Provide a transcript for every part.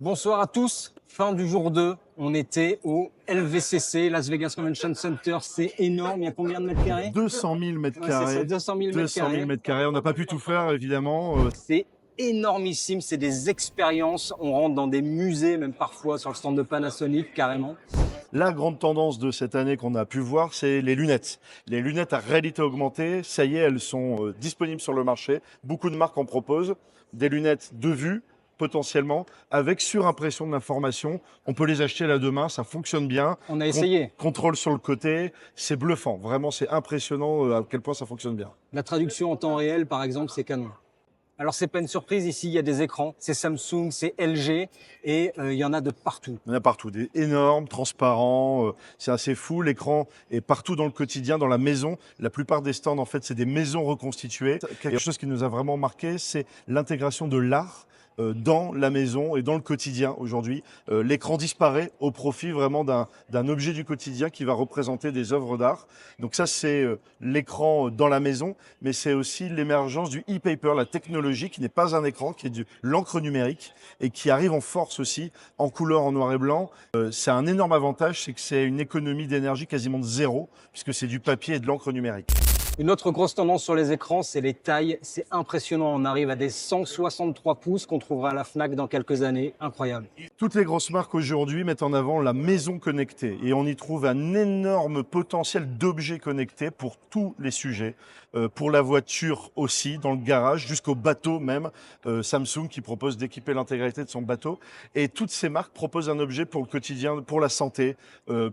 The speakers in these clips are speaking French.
Bonsoir à tous, fin du jour 2, on était au LVCC, Las Vegas Convention Center, c'est énorme, il y a combien de mètres carrés? 200 000 mètres Ouais, c'est ça, carrés. 200 000 mètres 200 000 carrés. mètres carrés. On n'a pas pu tout faire, évidemment. C'est énormissime, c'est des expériences, on rentre dans des musées, même parfois sur le stand de Panasonic carrément. La grande tendance de cette année qu'on a pu voir, c'est les lunettes. Les lunettes à réalité augmentée, ça y est, elles sont disponibles sur le marché. Beaucoup de marques en proposent. Des lunettes de vue, potentiellement, avec surimpression de l'information. On peut les acheter là demain, ça fonctionne bien. On a essayé. Contrôle sur le côté, c'est bluffant. Vraiment, c'est impressionnant à quel point ça fonctionne bien. La traduction en temps réel, par exemple, c'est canon. Alors c'est pas une surprise, ici il y a des écrans, c'est Samsung, c'est LG et il y en a de partout. Il y en a partout, des énormes, transparents, c'est assez fou. L'écran est partout dans le quotidien, dans la maison. La plupart des stands, en fait, c'est des maisons reconstituées. Quelque chose qui nous a vraiment marqué, c'est l'intégration de l'art dans la maison et dans le quotidien aujourd'hui. L'écran disparaît au profit vraiment d'un objet du quotidien qui va représenter des œuvres d'art. Donc ça, c'est l'écran dans la maison, mais c'est aussi l'émergence du e-paper, la technologie qui n'est pas un écran, qui est de l'encre numérique et qui arrive en force aussi, en couleur, en noir et blanc. C'est un énorme avantage, c'est que c'est une économie d'énergie quasiment de zéro, puisque c'est du papier et de l'encre numérique. Une autre grosse tendance sur les écrans, c'est les tailles. C'est impressionnant. On arrive à des 163 pouces qu'on trouvera à la Fnac dans quelques années. Incroyable. Toutes les grosses marques aujourd'hui mettent en avant la maison connectée et on y trouve un énorme potentiel d'objets connectés pour tous les sujets. Pour la voiture aussi, dans le garage, jusqu'au bateau même. Samsung qui propose d'équiper l'intégralité de son bateau. Et toutes ces marques proposent un objet pour le quotidien, pour la santé,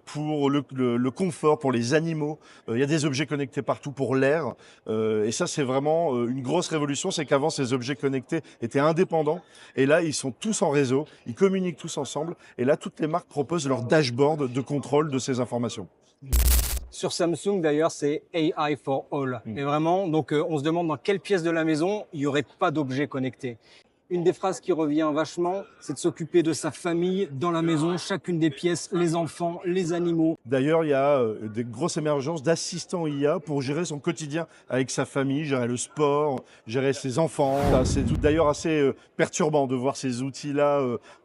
pour le confort, pour les animaux. Il y a des objets connectés partout pour l'air. Et ça, c'est vraiment une grosse révolution. C'est qu'avant, ces objets connectés étaient indépendants. Et là, ils sont tous en réseau. Ils communiquent tous ensemble. Et là, toutes les marques proposent leur dashboard de contrôle de ces informations. Sur Samsung, d'ailleurs, c'est AI for All. Et vraiment, donc, on se demande dans quelle pièce de la maison il n'y aurait pas d'objets connectés. Une des phrases qui revient vachement, c'est de s'occuper de sa famille dans la maison, chacune des pièces, les enfants, les animaux. D'ailleurs, il y a des grosses émergences d'assistants IA pour gérer son quotidien avec sa famille, gérer le sport, gérer ses enfants. C'est d'ailleurs assez perturbant de voir ces outils-là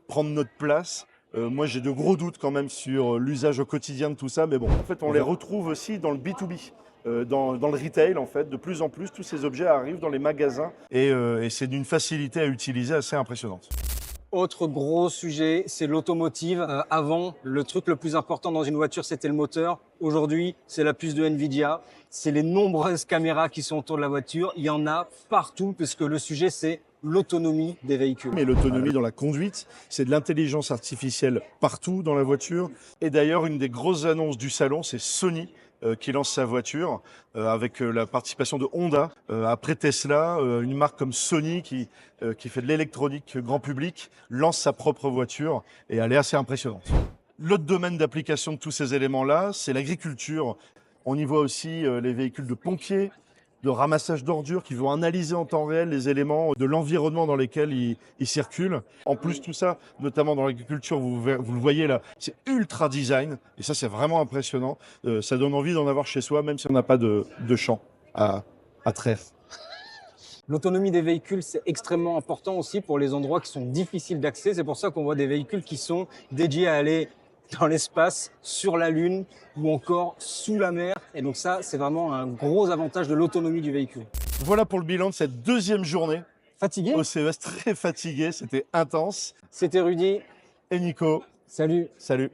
prendre notre place. Moi, j'ai de gros doutes quand même sur l'usage au quotidien de tout ça, mais bon, en fait, on les retrouve aussi dans le B2B. Dans le retail, en fait, de plus en plus, tous ces objets arrivent dans les magasins et c'est d'une facilité à utiliser assez impressionnante. Autre gros sujet, c'est l'automotive. Avant, le truc le plus important dans une voiture, c'était le moteur. Aujourd'hui, c'est la puce de Nvidia. C'est les nombreuses caméras qui sont autour de la voiture. Il y en a partout, puisque le sujet, c'est l'autonomie des véhicules. Mais l'autonomie dans la conduite, c'est de l'intelligence artificielle partout dans la voiture. Et d'ailleurs, une des grosses annonces du salon, c'est Sony qui lance sa voiture avec la participation de Honda. Après Tesla, une marque comme Sony qui fait de l'électronique grand public lance sa propre voiture et elle est assez impressionnante. L'autre domaine d'application de tous ces éléments-là, c'est l'agriculture. On y voit aussi les véhicules de pompiers, de ramassage d'ordures qui vont analyser en temps réel les éléments de l'environnement dans lesquels ils circulent. En plus, tout ça, notamment dans l'agriculture, vous le voyez là, c'est ultra design et ça, c'est vraiment impressionnant. Ça donne envie d'en avoir chez soi, même si on n'a pas de champ à traire. L'autonomie des véhicules, c'est extrêmement important aussi pour les endroits qui sont difficiles d'accès. C'est pour ça qu'on voit des véhicules qui sont dédiés à aller dans l'espace, sur la Lune ou encore sous la mer. Et donc ça, c'est vraiment un gros avantage de l'autonomie du véhicule. Voilà pour le bilan de cette deuxième journée. Fatigué? Au CES, très fatigué, c'était intense. C'était Rudy. Et Nico. Salut. Salut.